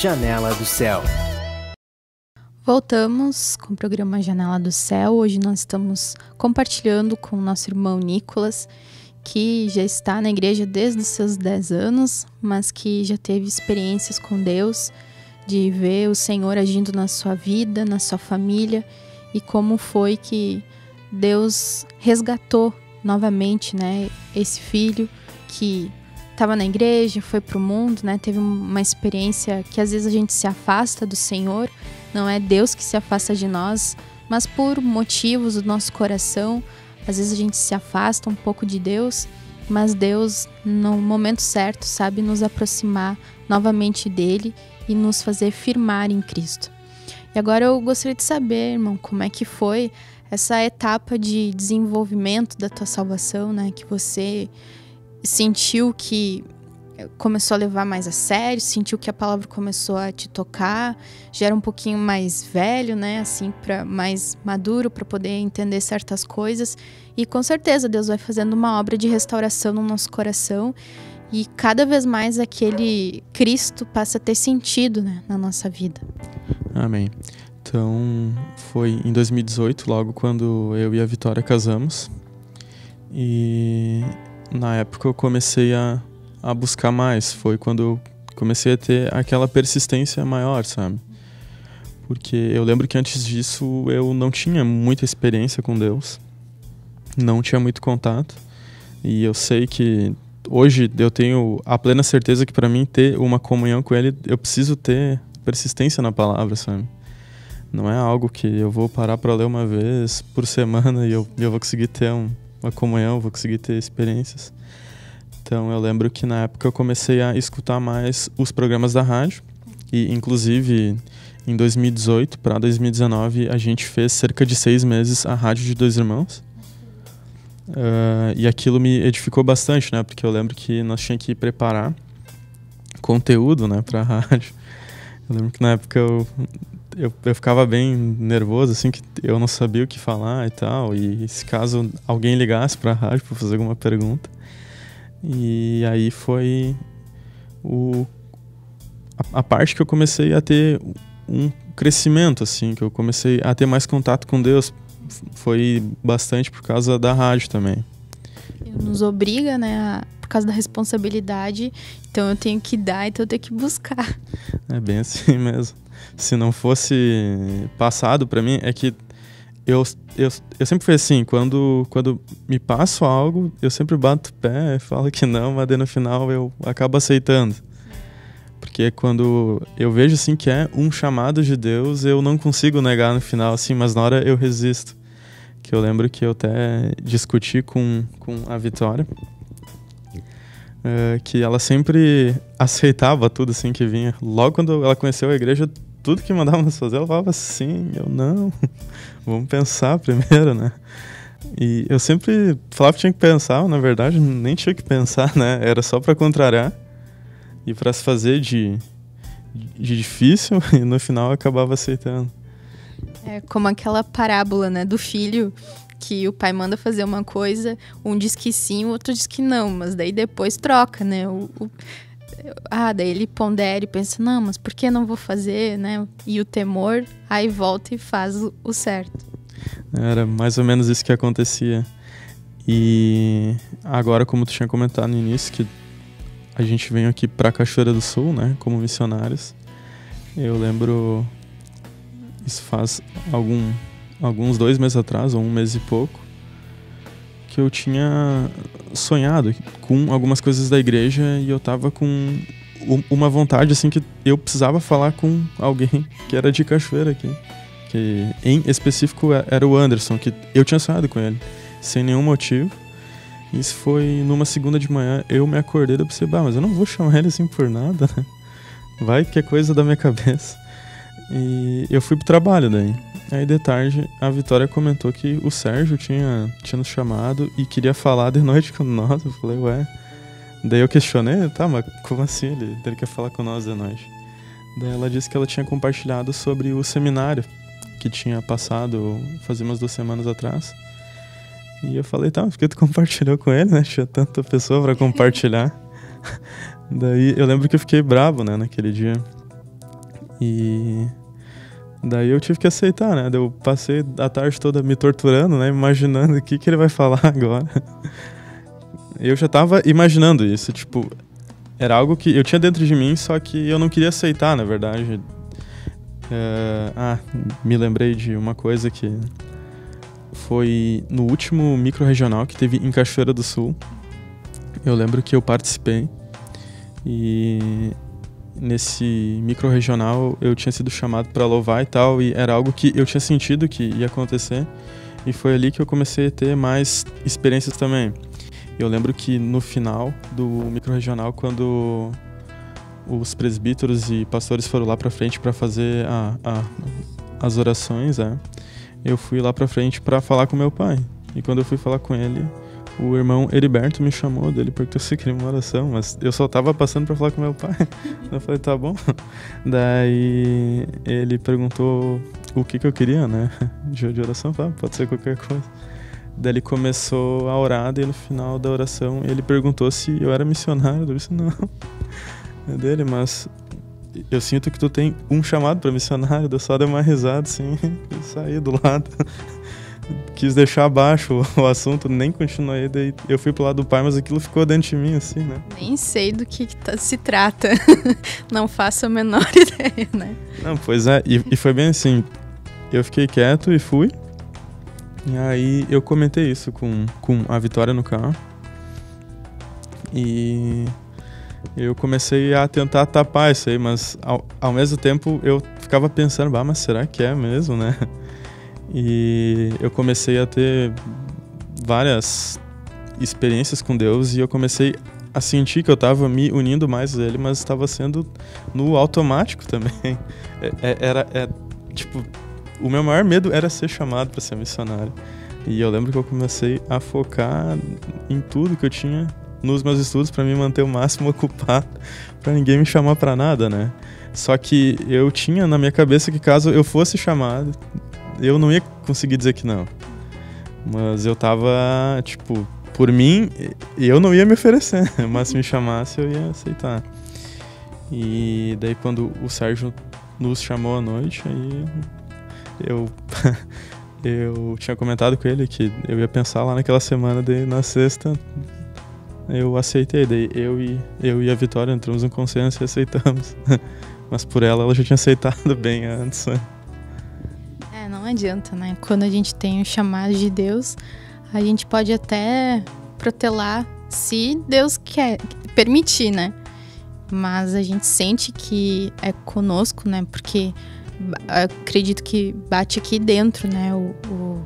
Janela do Céu. Voltamos com o programa Janela do Céu. Hoje nós estamos compartilhando com o nosso irmão Nicolas, que já está na igreja desde os seus 10 anos, mas que já teve experiências com Deus, de ver o Senhor agindo na sua vida, na sua família, e como foi que Deus resgatou novamente, né, esse filho que estava na igreja, foi para o mundo, né, teve uma experiência que às vezes a gente se afasta do Senhor, não é Deus que se afasta de nós, mas por motivos do nosso coração, às vezes a gente se afasta um pouco de Deus, mas Deus, no momento certo, sabe nos aproximar novamente dele e nos fazer firmar em Cristo. E agora eu gostaria de saber, irmão, como é que foi essa etapa de desenvolvimento da tua salvação, né? Que você sentiu que começou a levar mais a sério, sentiu que a palavra começou a te tocar, já era um pouquinho mais velho, né? Assim, mais maduro para poder entender certas coisas. E com certeza Deus vai fazendo uma obra de restauração no nosso coração e cada vez mais aquele Cristo passa a ter sentido, né, na nossa vida. Amém. Então, foi em 2018, logo quando eu e a Vitória casamos. E na época eu comecei a buscar mais. Foi quando eu comecei a ter aquela persistência maior, sabe? Porque eu lembro que antes disso eu não tinha muita experiência com Deus. Não tinha muito contato. E eu sei que hoje eu tenho a plena certeza que para mim ter uma comunhão com Ele, eu preciso ter persistência na palavra, sabe? Não é algo que eu vou parar para ler uma vez por semana e eu vou conseguir ter uma comunhão, vou conseguir ter experiências. Então eu lembro que na época eu comecei a escutar mais os programas da rádio e inclusive em 2018 para 2019 a gente fez cerca de 6 meses a Rádio de Dois Irmãos. E aquilo me edificou bastante, né? Porque eu lembro que nós tínhamos que preparar conteúdo, né, para a rádio. Eu lembro que na época eu ficava bem nervoso, assim, que eu não sabia o que falar e tal. E se caso alguém ligasse para a rádio para fazer alguma pergunta. E aí foi a parte que eu comecei a ter um crescimento, assim, que eu comecei a ter mais contato com Deus. Foi bastante por causa da rádio também. Nos obriga, né, por causa da responsabilidade, então eu tenho que dar, então eu tenho que buscar. É bem assim mesmo. Se não fosse passado pra mim, é que eu sempre fui assim, quando me passo algo, eu sempre bato o pé, falo que não, mas daí no final eu acabo aceitando. Porque quando eu vejo assim que é um chamado de Deus, eu não consigo negar no final, assim, mas na hora eu resisto. Que eu lembro que eu até discuti com a Vitória, que ela sempre aceitava tudo assim que vinha. Logo quando ela conheceu a igreja, tudo que mandávamos fazer, ela falava assim, eu não, vamos pensar primeiro, né? E eu sempre falava que tinha que pensar, na verdade nem tinha que pensar, né? Era só para contrariar e para se fazer de difícil e no final eu acabava aceitando. É como aquela parábola, né, do filho que o pai manda fazer uma coisa, um diz que sim, o outro diz que não, mas daí depois troca, né? Daí ele pondera e pensa, não, mas por que não vou fazer, né? E o temor, aí volta e faz o certo. Era mais ou menos isso que acontecia. E agora, como tu tinha comentado no início, que a gente veio aqui pra Cachoeira do Sul, né, como missionários. Eu lembro, isso faz alguns 2 meses atrás, ou 1 mês e pouco, que eu tinha sonhado com algumas coisas da igreja e eu tava com uma vontade, assim, que eu precisava falar com alguém que era de Cachoeira aqui. Que em específico era o Anderson, que eu tinha sonhado com ele, sem nenhum motivo. Isso foi numa segunda de manhã, eu me acordei e pensei, mas eu não vou chamar ele assim por nada, né? Vai que é coisa da minha cabeça. E eu fui pro trabalho daí. Aí de tarde a Vitória comentou que o Sérgio tinha nos chamado e queria falar de noite com nós. Eu falei, ué. Daí eu questionei, tá, mas como assim ele quer falar com nós de noite? Daí ela disse que ela tinha compartilhado sobre o seminário que tinha passado fazia umas 2 semanas atrás. E eu falei, tá, porque tu compartilhou com ele, né? Tinha tanta pessoa pra compartilhar. Daí eu lembro que eu fiquei bravo, né, naquele dia. E daí eu tive que aceitar, né? Eu passei a tarde toda me torturando, né? Imaginando o que ele vai falar agora. Eu já tava imaginando isso, tipo, era algo que eu tinha dentro de mim, só que eu não queria aceitar, na verdade. Me lembrei de uma coisa que foi no último micro-regional que teve em Cachoeira do Sul. Eu lembro que eu participei e nesse micro-regional eu tinha sido chamado para louvar e tal, e era algo que eu tinha sentido que ia acontecer, e foi ali que eu comecei a ter mais experiências também. Eu lembro que no final do micro-regional, quando os presbíteros e pastores foram lá pra frente para fazer as orações, eu fui lá pra frente para falar com meu pai. E quando eu fui falar com ele, o irmão Heriberto me chamou dele porque eu queria uma oração, mas eu só tava passando para falar com meu pai. Eu falei, tá bom. Daí ele perguntou o que eu queria, né? De oração, pode ser qualquer coisa. Daí ele começou a orar, e no final da oração ele perguntou se eu era missionário. Eu disse, não. É dele, mas eu sinto que tu tem um chamado para missionário. Eu só dei uma risada assim e saí do lado. Quis deixar abaixo o assunto, nem continuei. Daí eu fui pro lado do pai, mas aquilo ficou dentro de mim, assim, né? Nem sei do que se trata. Não faço a menor ideia, né? Não, pois é. E foi bem assim. Eu fiquei quieto e fui. E aí eu comentei isso com a Vitória no carro. E eu comecei a tentar tapar isso aí, mas ao mesmo tempo eu ficava pensando, mas será que é mesmo, né? E eu comecei a ter várias experiências com Deus e eu comecei a sentir que eu estava me unindo mais a Ele, mas estava sendo no automático também. Tipo, o meu maior medo era ser chamado para ser missionário. E eu lembro que eu comecei a focar em tudo que eu tinha nos meus estudos para me manter o máximo ocupado, para ninguém me chamar para nada, né? Só que eu tinha na minha cabeça que caso eu fosse chamado, eu não ia conseguir dizer que não. Mas eu tava, tipo, por mim, eu não ia me oferecer, mas se me chamasse eu ia aceitar. E daí quando o Sérgio nos chamou à noite, aí eu tinha comentado com ele que eu ia pensar lá naquela semana, daí na sexta eu aceitei, daí eu e a Vitória entramos em consenso e aceitamos. Mas por ela já tinha aceitado bem antes. Não adianta, né? Quando a gente tem o chamado de Deus, a gente pode até protelar se Deus quer permitir, né? Mas a gente sente que é conosco, né? Porque acredito que bate aqui dentro, né? O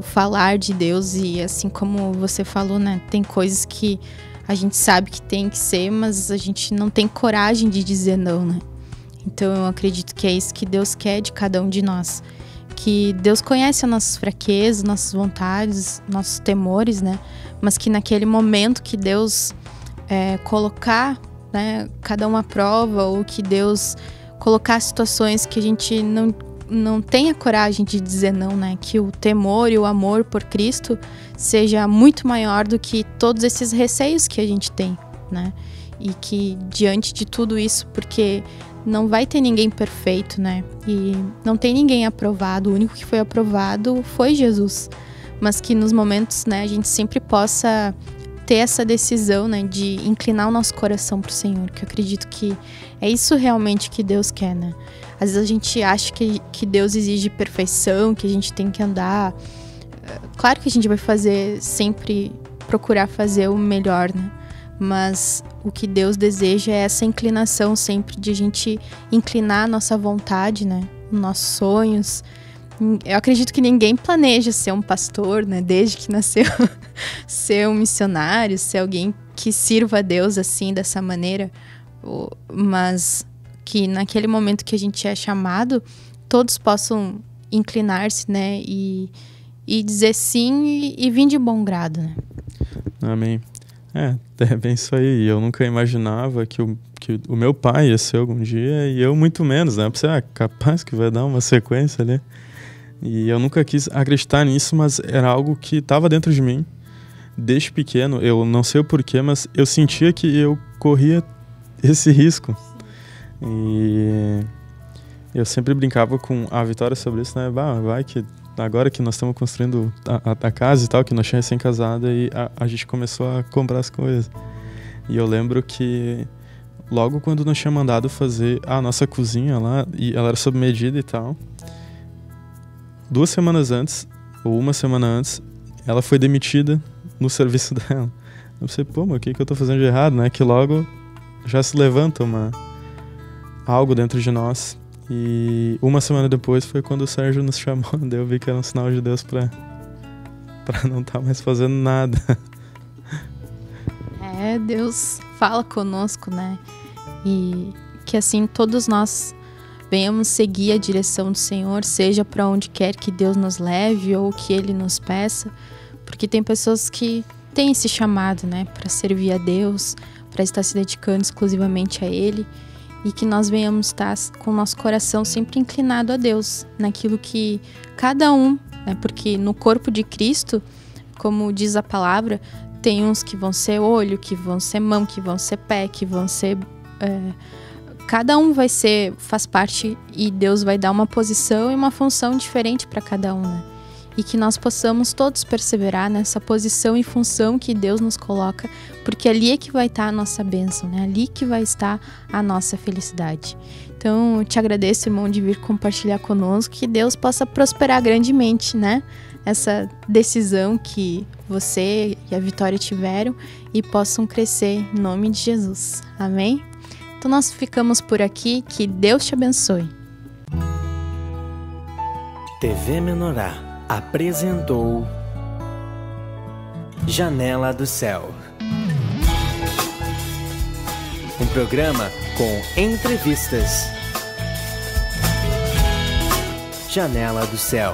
falar de Deus, e assim como você falou, né? Tem coisas que a gente sabe que tem que ser, mas a gente não tem coragem de dizer não, né? Então eu acredito que é isso que Deus quer de cada um de nós. Que Deus conhece as nossas fraquezas, nossas vontades, nossos temores, né? Mas que naquele momento que Deus colocar, né, cada uma prova, ou que Deus colocar situações que a gente não tenha coragem de dizer não, né? Que o temor e o amor por Cristo seja muito maior do que todos esses receios que a gente tem, né? E que diante de tudo isso, porque não vai ter ninguém perfeito, né? E não tem ninguém aprovado. O único que foi aprovado foi Jesus. Mas que nos momentos, né, a gente sempre possa ter essa decisão, né, de inclinar o nosso coração pro Senhor. Que eu acredito que é isso realmente que Deus quer, né? Às vezes a gente acha que Deus exige perfeição, que a gente tem que andar. Claro que a gente vai sempre procurar fazer o melhor, né? Mas o que Deus deseja é essa inclinação sempre de a gente inclinar a nossa vontade, né? Nossos sonhos. Eu acredito que ninguém planeja ser um pastor, né? Desde que nasceu, ser um missionário, ser alguém que sirva a Deus assim, dessa maneira. Mas que naquele momento que a gente é chamado, todos possam inclinar-se, né? E dizer sim e vir de bom grado, né? Amém. É bem isso aí. Eu nunca imaginava que o meu pai ia ser algum dia, e eu muito menos, né? Eu pensei, capaz que vai dar uma sequência ali. E eu nunca quis acreditar nisso, mas era algo que estava dentro de mim. Desde pequeno, eu não sei o porquê, mas eu sentia que eu corria esse risco. E eu sempre brincava com a Vitória sobre isso, né? Vai que agora que nós estamos construindo a casa e tal, que nós tínhamos recém-casada, e a gente começou a comprar as coisas. E eu lembro que logo quando nós tínhamos mandado fazer a nossa cozinha lá, e ela era sob medida e tal, 2 semanas antes, ou 1 semana antes, ela foi demitida no serviço dela. Eu pensei, mas o que eu tô fazendo de errado, né? Que logo já se levanta algo dentro de nós. E 1 semana depois foi quando o Sérgio nos chamou, daí eu vi que era um sinal de Deus pra não estar mais fazendo nada. Deus fala conosco, né? E que assim todos nós venhamos seguir a direção do Senhor, seja para onde quer que Deus nos leve ou que Ele nos peça, porque tem pessoas que têm esse chamado, né, para servir a Deus, para estar se dedicando exclusivamente a Ele, e que nós venhamos estar com o nosso coração sempre inclinado a Deus, naquilo que cada um, né, porque no corpo de Cristo, como diz a palavra, tem uns que vão ser olho, que vão ser mão, que vão ser pé, que vão ser... cada um faz parte, e Deus vai dar uma posição e uma função diferente para cada um, né? E que nós possamos todos perseverar nessa posição e função que Deus nos coloca, porque ali é que vai estar a nossa bênção, né? Ali que vai estar a nossa felicidade. Então, eu te agradeço, irmão, de vir compartilhar conosco, que Deus possa prosperar grandemente, né? Essa decisão que você e a Vitória tiveram e possam crescer em nome de Jesus. Amém? Então nós ficamos por aqui, que Deus te abençoe. TV Menorá apresentou Janela do Céu, um programa com entrevistas. Janela do Céu.